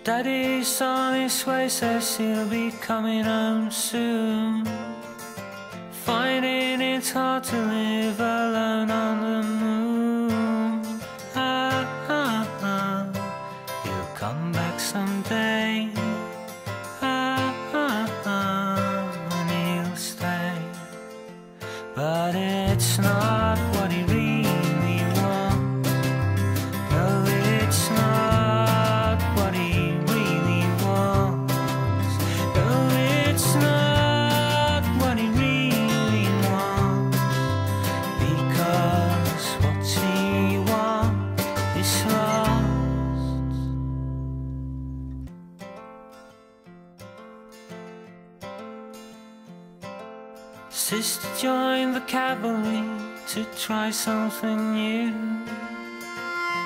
Daddy's on his way, says he'll be coming home soon. Finding it hard to live alone on the moon. He'll come back someday. And he'll stay. But it's not what he really wants. No, it's not what he really wants. No, it's not what he really wants. Because what he wants is lost. Sister joined the cavalry to try something new.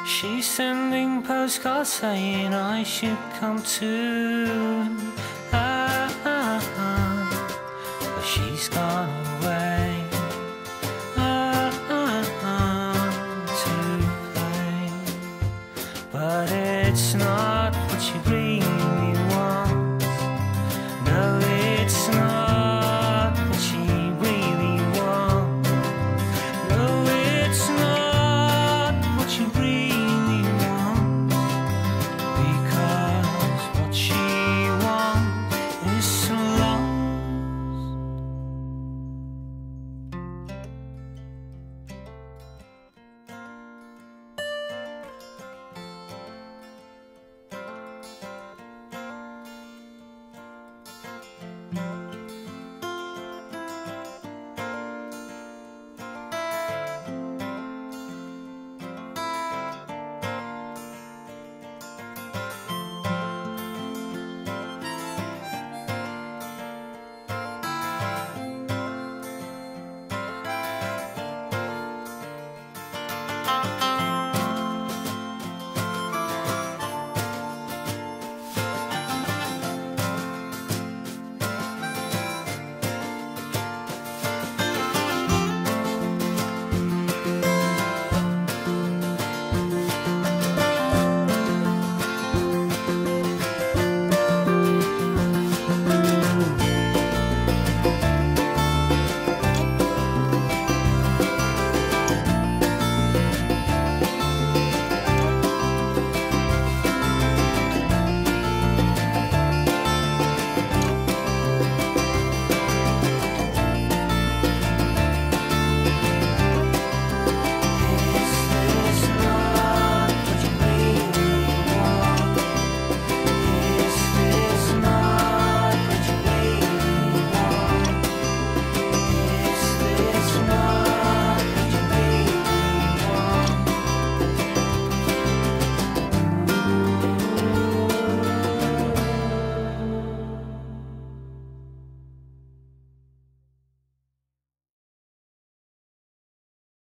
She's sending postcards saying I should come too.